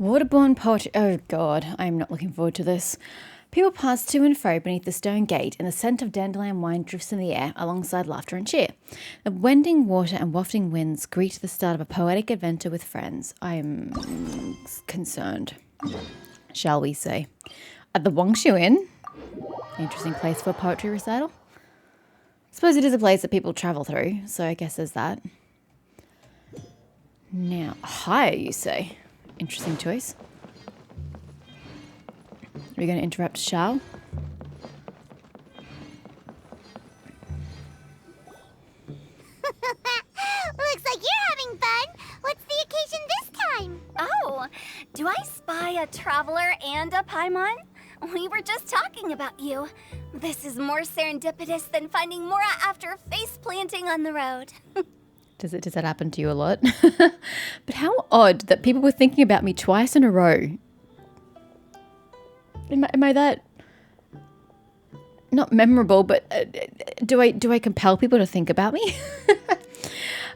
Waterborne poetry. Oh God, I'm not looking forward to this. People pass to and fro beneath the stone gate, and the scent of dandelion wine drifts in the air alongside laughter and cheer. The wending water and wafting winds greet the start of a poetic adventure with friends. I'm concerned, shall we say. At the Wangshu Inn, interesting place for a poetry recital. I suppose it is a place that people travel through, so I guess there's that. Now, hire, you say? Interesting choice. Are we going to interrupt Shao? Looks like you're having fun. What's the occasion this time? Oh, do I spy a traveler and a Paimon? We were just talking about you. This is more serendipitous than finding Mora after face planting on the road. Does that happen to you a lot? But how odd that people were thinking about me twice in a row. Am I that not memorable? But do I compel people to think about me?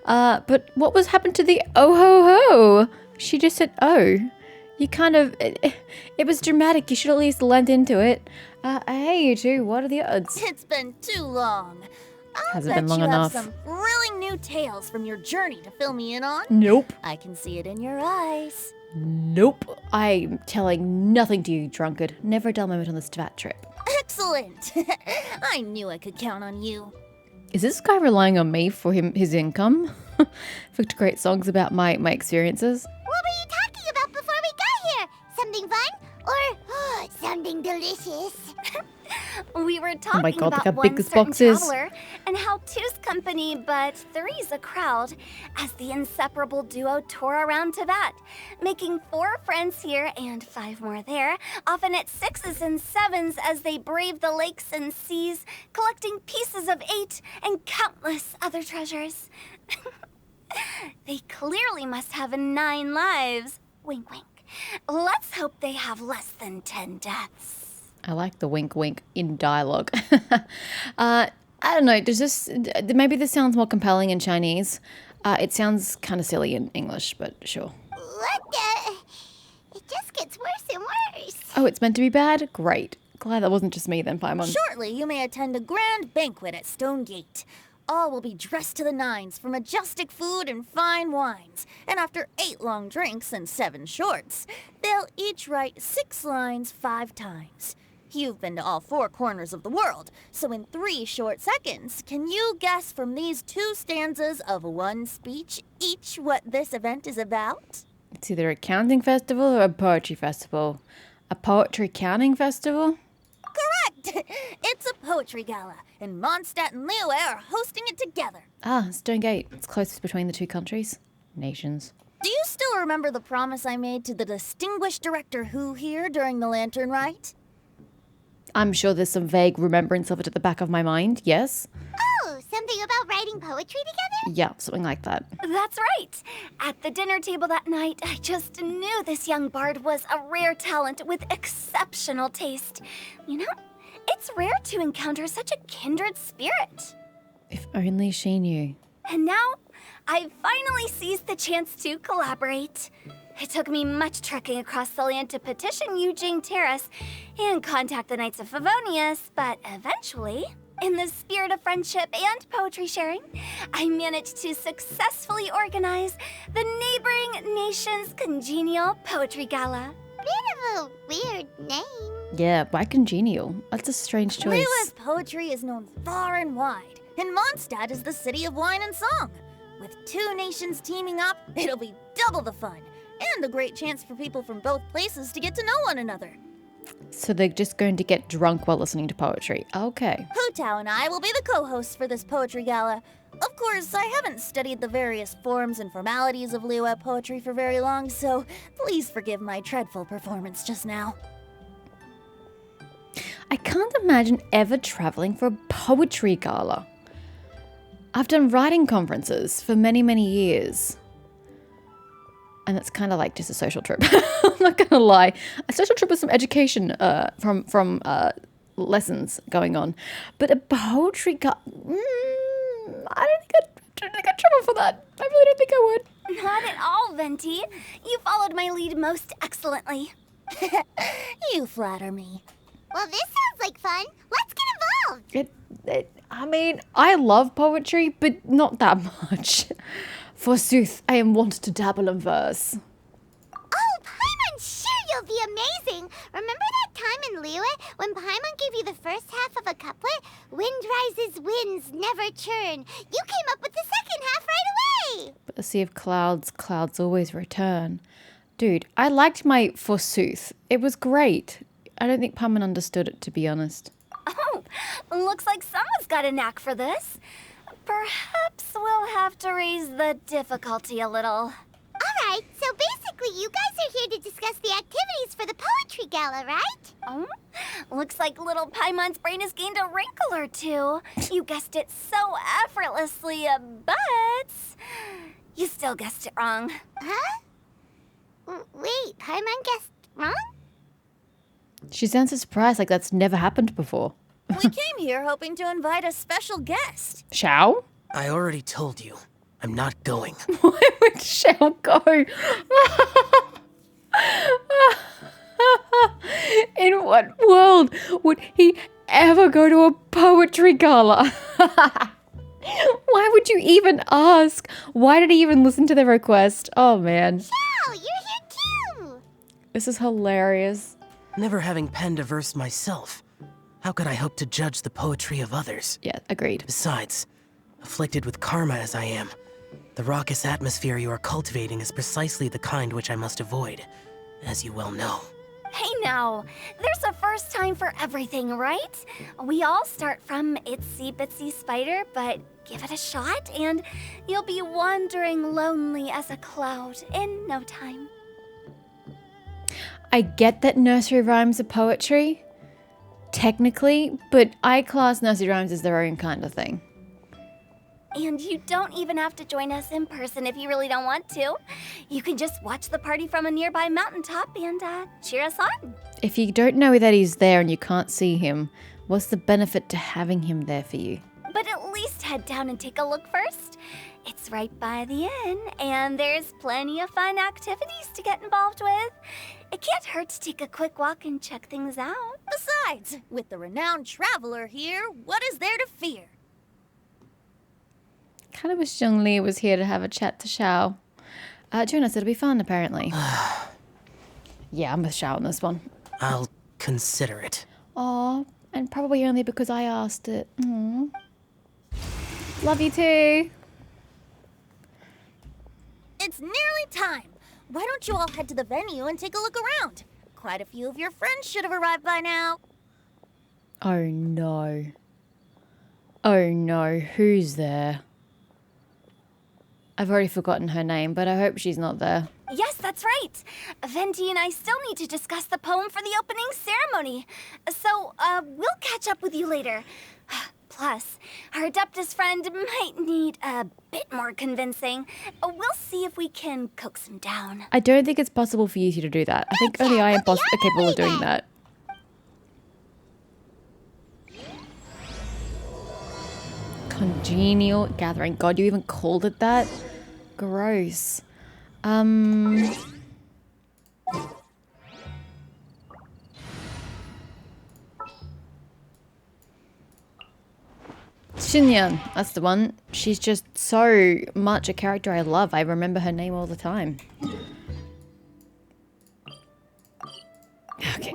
But what was happened to the oh ho ho? She just said oh. You kind of it was dramatic. You should at least lend into it. Hey you two, what are the odds? It's been too long. Hasn't been long enough. Have some thrilling new tales from your journey to fill me in on. Nope. I can see it in your eyes. Nope. I'm telling nothing to you, drunkard. Never a dull moment on this fat trip. Excellent. I knew I could count on you. Is this guy relying on me for his income? For great songs about my experiences? What were you talking about before we got here? Something fun? Or something delicious? We were talking my God, look about how big one this certain box is. traveler and how two's company but three's a crowd as the inseparable duo tour around Tibet, making 4 friends here and 5 more there, often at 6s and 7s as they brave the lakes and seas, collecting pieces of 8 and countless other treasures. They clearly must have 9 lives. Wink, wink. Let's hope they have less than 10 deaths. I like the wink wink in dialogue. I don't know, maybe this sounds more compelling in Chinese. It sounds kind of silly in English, but sure. What the? It just gets worse and worse. Oh, it's meant to be bad? Great. Glad that wasn't just me then, Paimon. Shortly, you may attend a grand banquet at Stone Gate. All will be dressed to the nines for majestic food and fine wines. And after 8 long drinks and 7 shorts, they'll each write 6 lines 5 times. You've been to all 4 corners of the world, so in 3 short seconds, can you guess from these 2 stanzas of 1 speech each what this event is about? It's either a counting festival or a poetry festival. A poetry counting festival? Correct! It's a poetry gala, and Mondstadt and Liyue are hosting it together. Ah, Stone Gate. It's closest between the 2 countries. Nations. Do you still remember the promise I made to the distinguished director Hu here during the Lantern Rite? I'm sure there's some vague remembrance of it at the back of my mind, yes? Oh, something about writing poetry together? Yeah, something like that. That's right. At the dinner table that night, I just knew this young bard was a rare talent with exceptional taste. You know, it's rare to encounter such a kindred spirit. If only she knew. And now, I've finally seized the chance to collaborate. It took me much trekking across the land to petition Eugene Terrace and contact the Knights of Favonius, but eventually, in the spirit of friendship and poetry sharing, I managed to successfully organize the neighboring nation's congenial poetry gala. Bit of a weird name. Yeah, why congenial? That's a strange choice. Liyue's poetry is known far and wide, and Mondstadt is the city of wine and song. With 2 nations teaming up, it'll be double the fun, and a great chance for people from both places to get to know one another. So they're just going to get drunk while listening to poetry. Okay. Hu Tao and I will be the co-hosts for this poetry gala. Of course, I haven't studied the various forms and formalities of Liyue poetry for very long, so please forgive my dreadful performance just now. I can't imagine ever traveling for a poetry gala. I've done writing conferences for many, many years. And that's kind of like just a social trip. I'm not going to lie. A social trip with some education from lessons going on. But a poetry gala, I don't think I'd travel for that. I really don't think I would. Not at all, Venti. You followed my lead most excellently. You flatter me. Well, this sounds like fun. Let's get involved. I mean, I love poetry, but not that much. Forsooth, I am wont to dabble in verse. Oh, Paimon's sure you'll be amazing. Remember that time in Liyue when Paimon gave you the first half of a couplet? Wind rises, winds never churn. You came up with the second half right away. But the sea of clouds, clouds always return. Dude, I liked my forsooth. It was great. I don't think Paimon understood it, to be honest. Oh, looks like someone's got a knack for this. Perhaps we'll have to raise the difficulty a little. All right, so basically you guys are here to discuss the activities for the poetry gala, right? Oh, looks like little Paimon's brain has gained a wrinkle or two. You guessed it so effortlessly, but you still guessed it wrong. Huh? Wait, Paimon guessed wrong? She sounds so surprised, like that's never happened before. We came here hoping to invite a special guest. Xiao? I already told you. I'm not going. Why would Xiao go? In what world would he ever go to a poetry gala? Why would you even ask? Why did he even listen to the request? Oh man, Oh, you're here too. this is hilarious. Never having penned a verse myself, how could I hope to judge the poetry of others? Yeah, agreed. Besides, afflicted with karma as I am, the raucous atmosphere you are cultivating is precisely the kind which I must avoid, as you well know. Hey now, there's a first time for everything, right? We all start from itsy bitsy spider, but give it a shot and you'll be wandering lonely as a cloud in no time. I get that nursery rhymes are poetry, technically, but I class nursery rhymes as their own kind of thing. And you don't even have to join us in person if you really don't want to. You can just watch the party from a nearby mountaintop and cheer us on. If you don't know that he's there and you can't see him, what's the benefit to having him there for you? But at least head down and take a look first. It's right by the inn, and there's plenty of fun activities to get involved with. It can't hurt to take a quick walk and check things out. Besides, with the renowned traveler here, what is there to fear? Kind of wish Zhongli was here to have a chat to Xiao. Join us, it'll be fun, apparently. Yeah, I'm with Xiao on this one. I'll consider it. Aw, and probably only because I asked it. Aww. Love you too. It's nearly time. Why don't you all head to the venue and take a look around? Quite a few of your friends should have arrived by now. Oh no. Oh no, who's there? I've already forgotten her name, but I hope she's not there. Yes, that's right. Venti and I still need to discuss the poem for the opening ceremony. So, we'll catch up with you later. Plus, our Adeptus friend might need a bit more convincing. We'll see if we can coax him down. I don't think it's possible for you two to do that. I think only I am capable of doing that. Congenial gathering. God, you even called it that? Gross. Xinyan, that's the one. She's just so much a character I love. I remember her name all the time. Okay.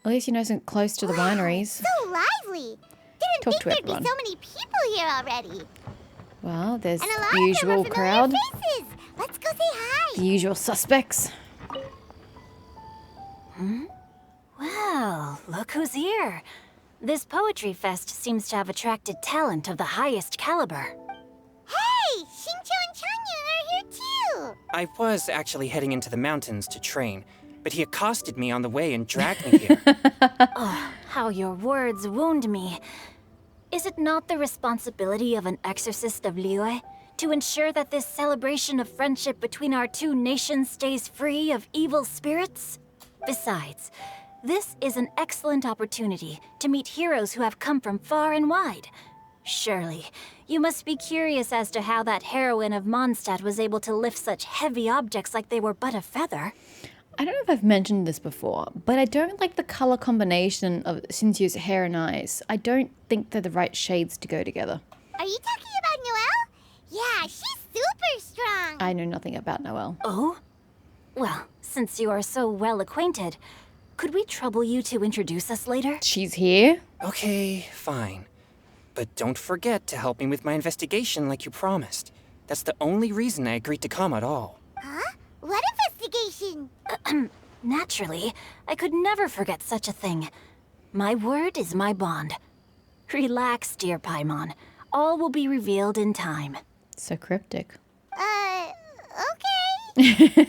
At least you know some close to the wineries. So lively. Didn't Talk think to there'd everyone. be so many people here already. Well, there's And a lot the of them usual are familiar crowd, faces. Let's go say hi. the usual suspects. Well, look who's here. This poetry fest seems to have attracted talent of the highest caliber. Hey, Shincho and Chanya are here too. I was actually heading into the mountains to train, but he accosted me on the way and dragged me here. Oh, how your words wound me. Is it not the responsibility of an exorcist of Liyue to ensure that this celebration of friendship between our two nations stays free of evil spirits? Besides, this is an excellent opportunity to meet heroes who have come from far and wide. Surely, you must be curious as to how that heroine of Mondstadt was able to lift such heavy objects like they were but a feather. I don't know if I've mentioned this before, but I don't like the color combination of Cynthia's hair and eyes. I don't think they're the right shades to go together. Are you talking about Noelle? Yeah, she's super strong. I know nothing about Noelle. Oh? Well, since you are so well acquainted, could we trouble you to introduce us later? She's here? Okay, fine. But don't forget to help me with my investigation like you promised. That's the only reason I agreed to come at all. Huh? What investigation? Naturally, I could never forget such a thing. My word is my bond. Relax, dear Paimon. All will be revealed in time. So cryptic. Okay.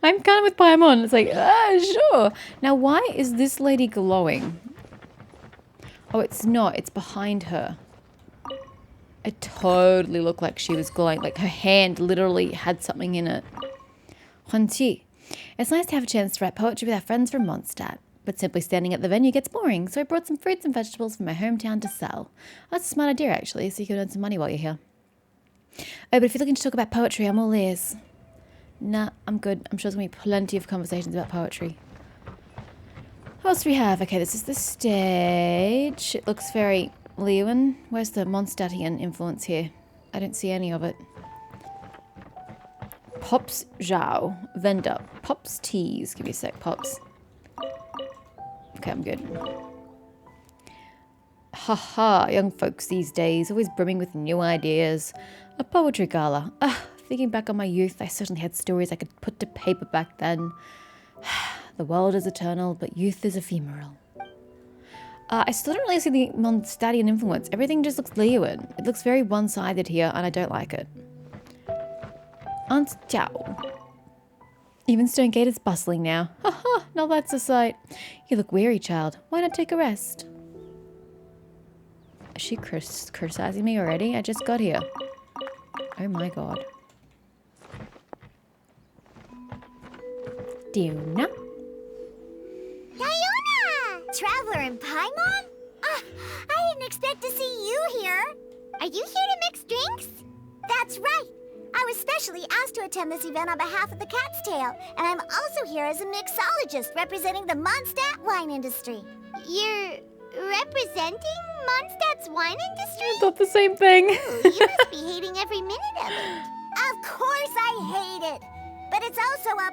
I'm kind of with Paimon. It's like, sure. Now, why is this lady glowing? Oh, it's not. It's behind her. It totally looked like she was glowing. Like her hand literally had something in it. Huanqi. It's nice to have a chance to write poetry with our friends from Mondstadt. But simply standing at the venue gets boring, so I brought some fruits and vegetables from my hometown to sell. That's a smart idea, actually, so you can earn some money while you're here. Oh, but if you're looking to talk about poetry, I'm all ears. Nah, I'm good. I'm sure there's going to be plenty of conversations about poetry. What else do we have? Okay, this is the stage. It looks very Liyuan. Where's the Mondstadtian influence here? I don't see any of it. Pops Zhao. Vendor. Pops Teas. Give me a sec, Pops. Okay, I'm good. Haha, young folks these days, always brimming with new ideas. A poetry gala. Thinking back on my youth, I certainly had stories I could put to paper back then. The world is eternal, but youth is ephemeral. I still don't really see the Mondstadtian influence. Everything just looks Liyuan. It looks very one-sided here, and I don't like it. Aunt Jiao. Even Stonegate is bustling now. Haha, now that's a sight. You look weary, child. Why not take a rest? Is she criticizing me already? I just got here. Oh my god. Diona? Diona! Traveler and Paimon? I didn't expect to see you here. Are you here to mix drinks? That's right. I was specially asked to attend this event on behalf of the Cat's Tail, and I'm also here as a mixologist representing the Mondstadt wine industry. You're representing Mondstadt's wine industry? Thought the same thing. Ooh, you must be hating every minute of it. Of course I hate it, but it's also a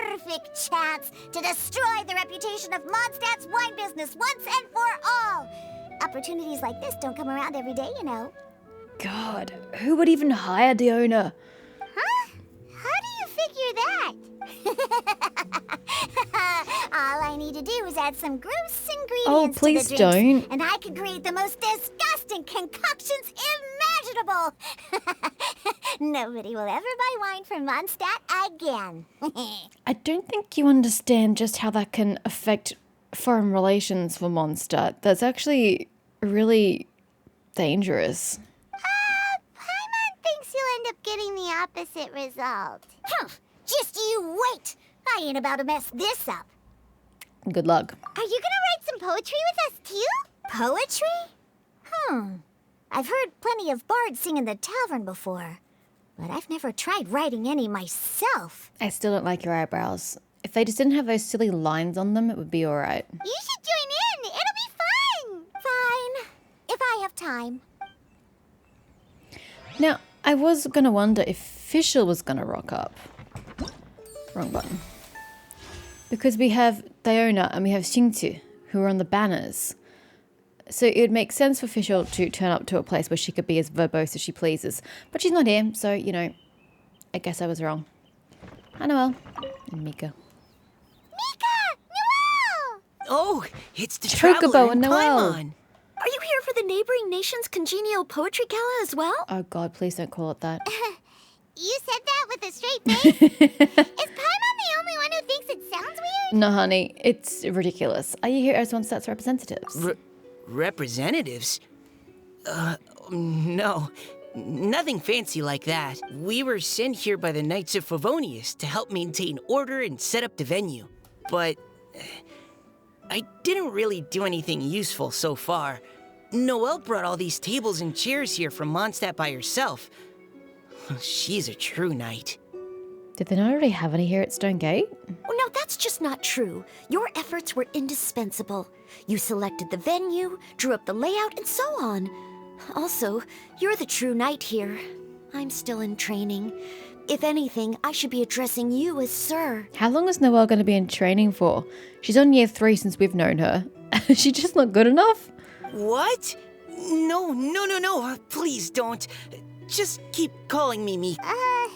perfect chance to destroy the reputation of Mondstadt's wine business once and for all. Opportunities like this don't come around every day, you know. God, who would even hire Diona? Huh? How do you figure that? All I need to do is add some gross ingredients Oh, please to the drinks, don't. and I can create the most disgusting concoctions imaginable. Nobody will ever buy wine from Mondstadt again. I don't think you understand just how that can affect foreign relations for Mondstadt. That's actually really dangerous. Paimon thinks you'll end up getting the opposite result. Just you wait. I ain't about to mess this up. Good luck. Are you gonna write some poetry with us too? Poetry? I've heard plenty of bards sing in the tavern before, but I've never tried writing any myself. I still don't like your eyebrows. If they just didn't have those silly lines on them, it would be alright. You should join in. It'll be fun. Fine, if I have time. Now, I was gonna wonder if Fischl was gonna rock up. Wrong button. Because we have Diona and we have Xingtu, who are on the banners. So it would make sense for Fischl to turn up to a place where she could be as verbose as she pleases. But she's not here, so, you know, I guess I was wrong. Hi, Noelle. And Mika. Mika! Noelle! Oh, it's the Chocobo Traveler and Noelle. Paimon. Are you here for the neighboring nation's congenial poetry gala as well? Oh god, please don't call it that. You said that with a straight face? Is Paimon the only one who thinks it sounds weird? No, honey, it's ridiculous. Are you here as Mondstadt's representatives? Representatives? No. Nothing fancy like that. We were sent here by the Knights of Favonius to help maintain order and set up the venue. But I didn't really do anything useful so far. Noelle brought all these tables and chairs here from Mondstadt by herself. She's a true knight. Did they not already have any here at Stone Gate? Oh, no, that's just not true. Your efforts were indispensable. You selected the venue, drew up the layout, and so on. Also, you're the true knight here. I'm still in training. If anything, I should be addressing you as sir. How long is Noelle going to be in training for? She's on year 3 since we've known her. Is she just not good enough? What? No. Please don't. Just keep calling me Meek.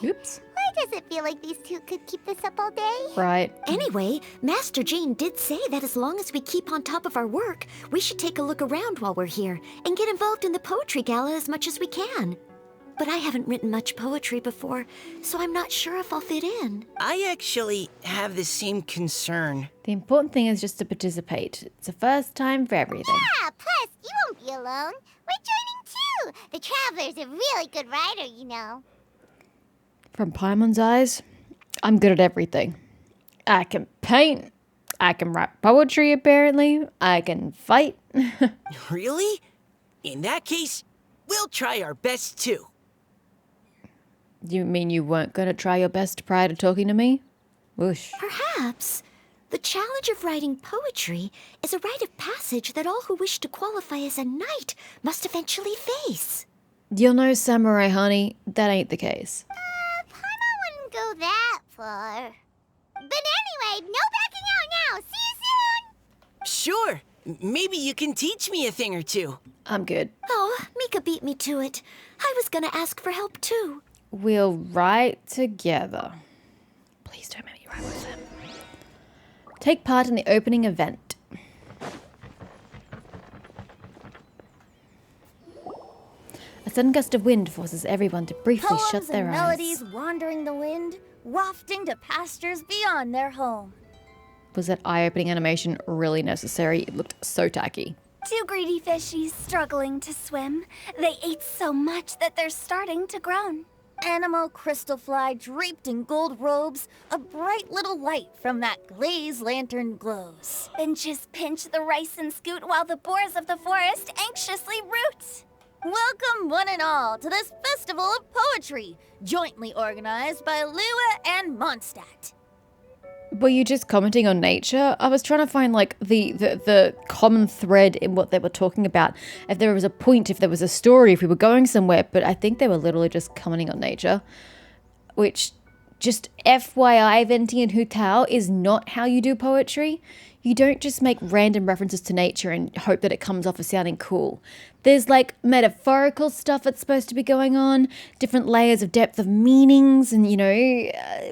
Oops. Why does it feel like these two could keep this up all day? Right. Anyway, Master Jane did say that as long as we keep on top of our work, we should take a look around while we're here and get involved in the poetry gala as much as we can. But I haven't written much poetry before, so I'm not sure if I'll fit in. I actually have the same concern. The important thing is just to participate. It's a first time for everything. Yeah, plus, you won't be alone. We're joining too. The Traveler's a really good writer, you know. From Paimon's eyes, I'm good at everything. I can paint. I can write poetry, apparently. I can fight. Really? In that case, we'll try our best too. You mean you weren't going to try your best prior to talking to me? Whoosh. Perhaps. The challenge of writing poetry is a rite of passage that all who wish to qualify as a knight must eventually face. You're no samurai, honey. That ain't the case. Paimon wouldn't go that far. But anyway, no backing out now. See you soon. Sure. Maybe you can teach me a thing or two. I'm good. Oh, Mika beat me to it. I was gonna ask for help too. We'll write together. Please don't make me write with them. Take part in the opening event. A sudden gust of wind forces everyone to briefly shut Poems their and eyes. melodies wandering the wind, wafting to pastures beyond their home. Was that eye-opening animation really necessary? It looked so tacky. 2 greedy fishies struggling to swim. They ate so much that they're starting to groan. Animal crystal fly draped in gold robes, a bright little light from that glazed lantern glows. Benches pinch the rice and scoot while the boars of the forest anxiously root. Welcome one and all to this festival of poetry, jointly organized by Lua and Mondstadt. Were you just commenting on nature? I was trying to find like the common thread in what they were talking about. If there was a point, if there was a story, if we were going somewhere. But I think they were literally just commenting on nature. Which, just FYI, Venti and Hu Tao is not how you do poetry. You don't just make random references to nature and hope that it comes off as sounding cool. There's like metaphorical stuff that's supposed to be going on, different layers of depth of meanings, and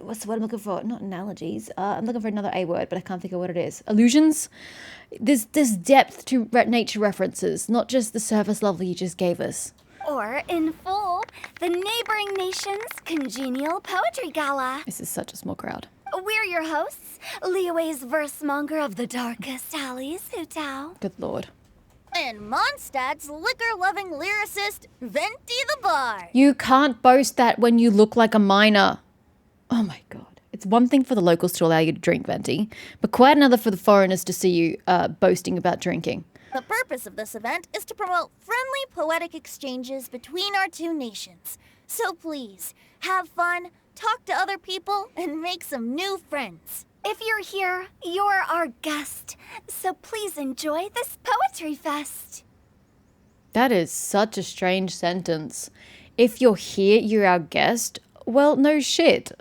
what's the word I'm looking for? Not analogies. I'm looking for another A word, but I can't think of what it is. Allusions? There's depth to nature references, not just the surface level you just gave us. Or, in full, the neighboring nation's congenial poetry gala. This is such a small crowd. We're your hosts, Liyue's verse monger of the darkest alleys, Hu Tao. Good lord. And Mondstadt's liquor-loving lyricist, Venti the Bard. You can't boast that when you look like a minor. Oh my god. It's one thing for the locals to allow you to drink, Venti, but quite another for the foreigners to see you boasting about drinking. The purpose of this event is to promote friendly poetic exchanges between our two nations. So please, have fun, talk to other people, and make some new friends. If you're here, you're our guest, so please enjoy this poetry fest. That is such a strange sentence. If you're here, you're our guest. Well, no shit.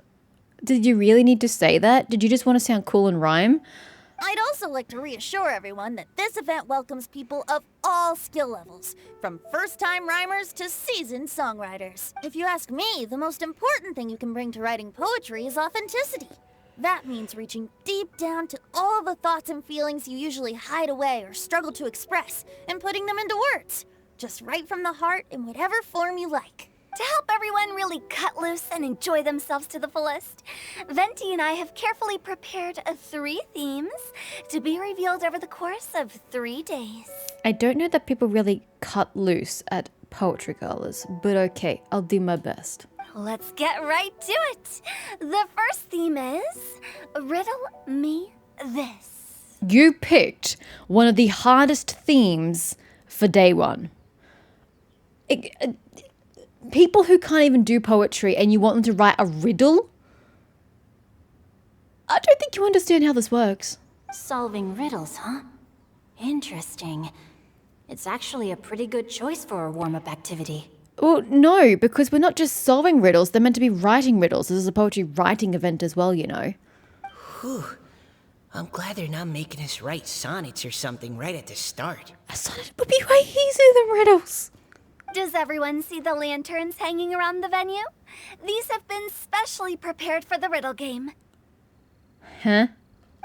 Did you really need to say that? Did you just want to sound cool and rhyme? I'd also like to reassure everyone that this event welcomes people of all skill levels, from first-time rhymers to seasoned songwriters. If you ask me, the most important thing you can bring to writing poetry is authenticity. That means reaching deep down to all the thoughts and feelings you usually hide away or struggle to express, and putting them into words. Just right from the heart in whatever form you like. To help everyone really cut loose and enjoy themselves to the fullest, Venti and I have carefully prepared 3 themes to be revealed over the course of 3 days. I don't know that people really cut loose at poetry galas, but okay, I'll do my best. Let's get right to it. The first theme is Riddle Me This. You picked one of the hardest themes for day one. People who can't even do poetry and you want them to write a riddle? I don't think you understand how this works. Solving riddles, huh? Interesting. It's actually a pretty good choice for a warm-up activity. Well, no, because we're not just solving riddles. They're meant to be writing riddles. This is a poetry writing event as well, you know. Whew. I'm glad they're not making us write sonnets or something right at the start. A sonnet would be way easier than riddles. Does everyone see the lanterns hanging around the venue? These have been specially prepared for the riddle game. Huh?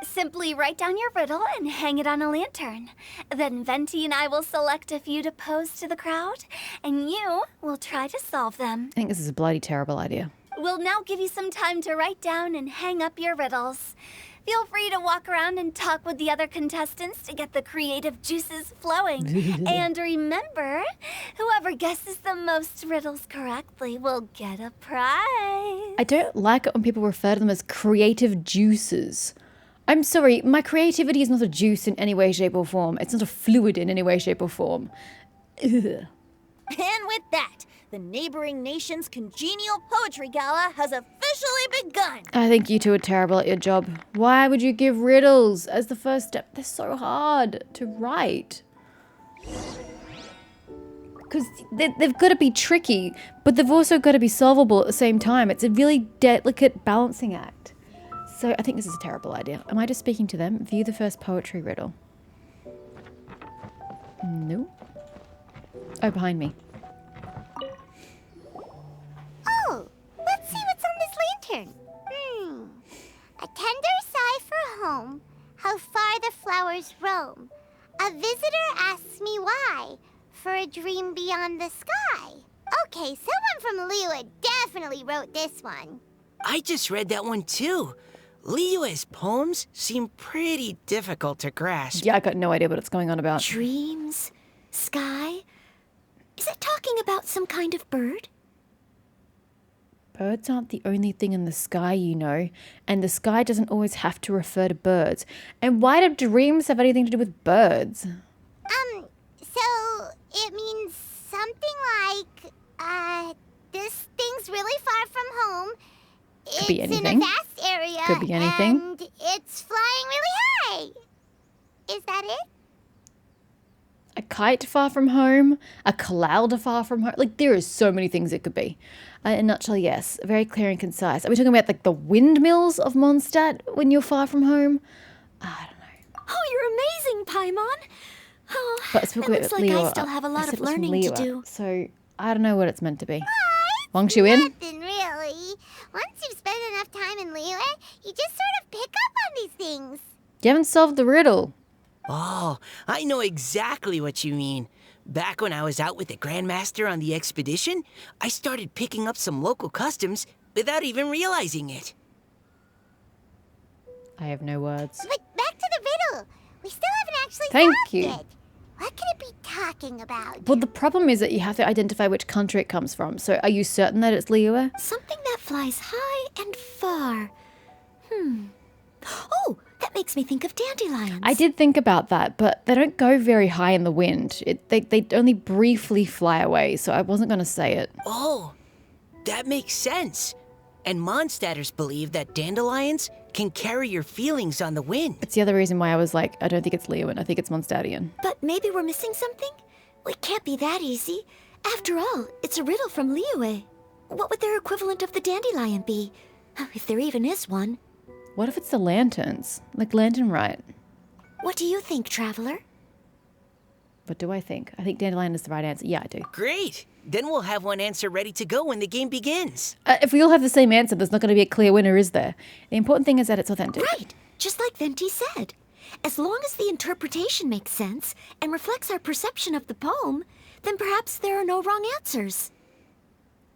Simply write down your riddle and hang it on a lantern. Then Venti and I will select a few to pose to the crowd, and you will try to solve them. I think this is a bloody terrible idea. We'll now give you some time to write down and hang up your riddles. Feel free to walk around and talk with the other contestants to get the creative juices flowing. And remember, whoever guesses the most riddles correctly will get a prize. I don't like it when people refer to them as creative juices. I'm sorry, my creativity is not a juice in any way, shape, or form. It's not a fluid in any way, shape, or form. Ugh. And with that, the neighboring nation's congenial poetry gala has officially begun. I think you two are terrible at your job. Why would you give riddles as the first step? They're so hard to write. Because they've got to be tricky, but they've also got to be solvable at the same time. It's a really delicate balancing act. So I think this is a terrible idea. Am I just speaking to them? View the first poetry riddle. No. Oh, behind me. Oh, let's see what's on this lantern. A tender sigh for home, how far the flowers roam. A visitor asks me why, for a dream beyond the sky. Okay, someone from Liyue definitely wrote this one. I just read that one too. Liyue's poems seem pretty difficult to grasp. Yeah, I got no idea what it's going on about. Dreams? Sky? Is it talking about some kind of bird? Birds aren't the only thing in the sky, you know. And the sky doesn't always have to refer to birds. And why do dreams have anything to do with birds? So it means something like, this thing's really far from home. Could be It's anything. in a vast area. Could be anything. And it's flying really high. Is that it? A kite far from home, a cloud far from home. Like, there are so many things it could be. In a nutshell, yes. Very clear and concise. Are we talking about, like, the windmills of Mondstadt when you're far from home? I don't know. Oh, you're amazing, Paimon. Oh, But it's it looks like I still have a lot of learning to do. So, I don't know what it's meant to be. Wang's you in? Nothing really. Once you've spent enough time in Liyue, you just sort of pick up on these things. You haven't solved the riddle. Oh, I know exactly what you mean. Back when I was out with the Grandmaster on the expedition, I started picking up some local customs without even realizing it. I have no words. But back to the riddle. We still haven't actually Thank solved you. it. What could it be talking about? Well, the problem is that you have to identify which country it comes from. So, are you certain that it's Liyue? Something that flies high and far. Oh, that makes me think of dandelions. I did think about that, but they don't go very high in the wind. They only briefly fly away, so I wasn't going to say it. Oh, that makes sense. And Mondstadters believe that dandelions can carry your feelings on the wind. It's the other reason why I was like, I don't think it's Leeuwin. I think it's Mondstadtian. But maybe we're missing something? It can't be that easy. After all, it's a riddle from Liyue. What would their equivalent of the dandelion be? If there even is one. What if it's the lanterns? Like Lantern Rite? What do you think, Traveler? What do I think? I think dandelion is the right answer. Yeah, I do. Great. Then we'll have one answer ready to go when the game begins. If we all have the same answer, there's not going to be a clear winner, is there? The important thing is that it's authentic. Right, just like Venti said. As long as the interpretation makes sense and reflects our perception of the poem, then perhaps there are no wrong answers.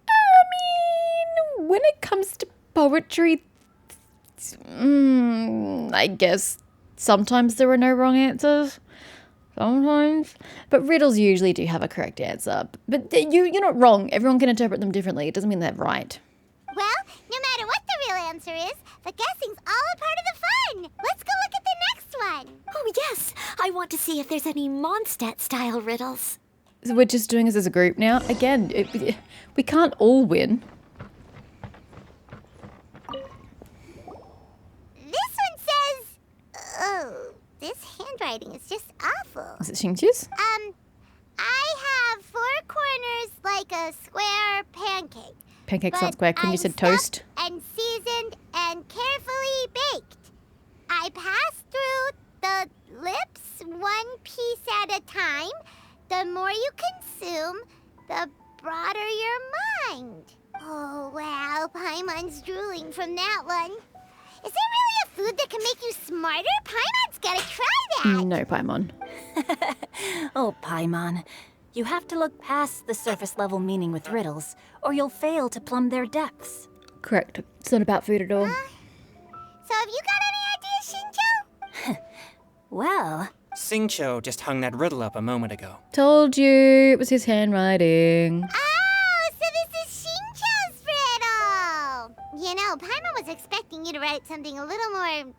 I mean, when it comes to poetry, I guess sometimes there are no wrong answers. Sometimes. But riddles usually do have a correct answer. But you're not wrong. Everyone can interpret them differently. It doesn't mean they're right. Well, no matter what the real answer is, the guessing's all a part of the fun. Let's go look at the next one. Oh yes, I I want to see if there's any Mondstadt-style riddles. So we're just doing this as a group now. Again, we can't all win. This one says... Oh, this handwriting is just awful. Is it Xingqiu's? I have 4 corners like a square pancake. Pancake's but not square. Couldn't you I'm said toast? stuffed and seasoned and carefully baked. I pass through the lips one piece at a time. The more you consume, the broader your mind. Oh, wow. Paimon's drooling from that one. Is there really a food that can make you smarter? Paimon's gotta try that. No, Paimon. Oh, Paimon. You have to look past the surface level meaning with riddles, or you'll fail to plumb their depths. Correct. It's not about food at all. So have you got any ideas, Shinjo? Well, Xingqiu just hung that riddle up a moment ago. Told you it was his handwriting. Oh, so this is Shincho's riddle! You know, Paimon was expecting you to write something a little more...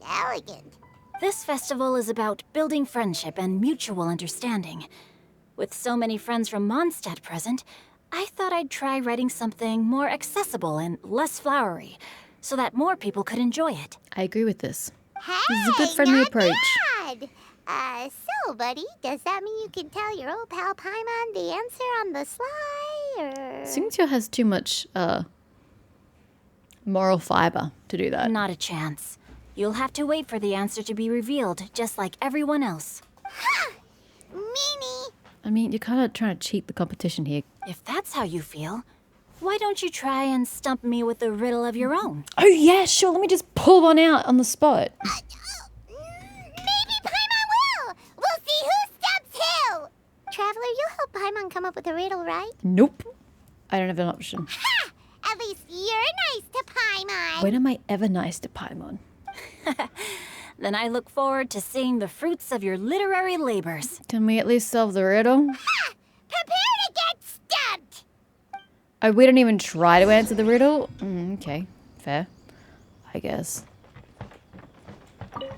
elegant. this festival is about building friendship and mutual understanding. With so many friends from Mondstadt present, I thought I'd try writing something more accessible and less flowery, so that more people could enjoy it. I agree with this. Hey, This is a good friendly not approach. bad. So, buddy, does that mean you can tell your old pal Paimon the answer on the sly, or... Xingqiu has too much moral fiber to do that. Not a chance. You'll have to wait for the answer to be revealed, just like everyone else. Meanie. I mean, you're kind of trying to cheat the competition here. If that's how you feel, why don't you try and stump me with a riddle of your own? Oh, yeah, sure. Let me just pull one out on the spot. Maybe Paimon will. We'll see who stumps who. Traveler, you'll help Paimon come up with a riddle, right? Nope. I don't have an option. Ha! At least you're nice to Paimon. When am I ever nice to Paimon? Then I look forward to seeing the fruits of your literary labors. Can we at least solve the riddle? Ha! Prepare to get stumped. Oh, we don't even try to answer the riddle? Okay, fair. I guess. Even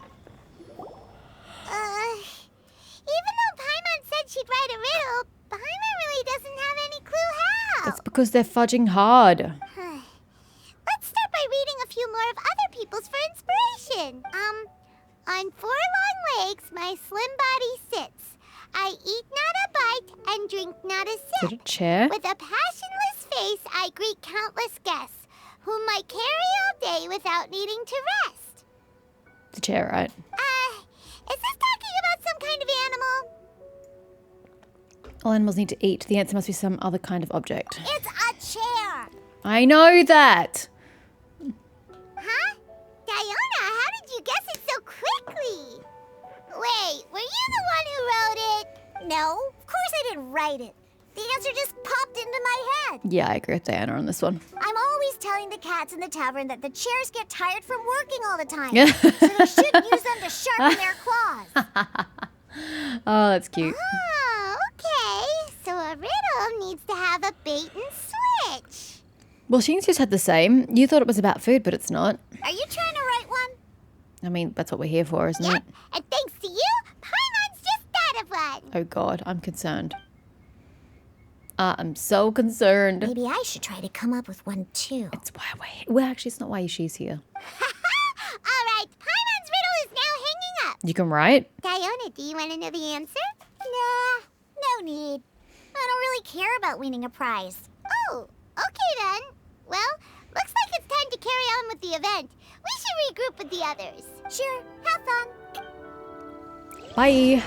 though Paimon said she'd write a riddle, Paimon really doesn't have any clue how. That's because they're fudging hard. Let's start by reading a few more of other people's for inspiration. On 4 long legs, my slim body sits. I eat not a bite and drink not a Is sip. it a chair? With a passionless face, I greet countless guests, whom I carry all day without needing to rest. It's a chair, right? Is this talking about some kind of animal? All animals need to eat. The answer must be some other kind of object. It's a chair. I know that! Huh? Diona, how did you guess it so quickly? Wait, were you the one who wrote it? No, of course I didn't write it. The answer just popped into my head. Yeah, I agree with Diana on this one. I'm always telling the cats in the tavern that the chairs get tired from working all the time. Yeah. So they shouldn't use them to sharpen their claws. Oh, that's cute. Oh, okay. So a riddle needs to have a bait and switch. Well, Sheen's just had the same. You thought it was about food, but it's not. Are you trying to write one? I mean, that's what we're here for, isn't Yep, it? and thanks to you, Paimon's just thought of one. Oh god, I'm concerned. I'm so concerned. Maybe I should try to come up with one too. It's why we're here. Well, actually, it's not why she's here. All right, Paimon's riddle is now hanging up. You can write? Diona, do you want to know the answer? Nah, no need. I don't really care about winning a prize. Oh, okay then. Well, looks like it's time to carry on with the event. We should regroup with the others. Sure, have fun. Bye.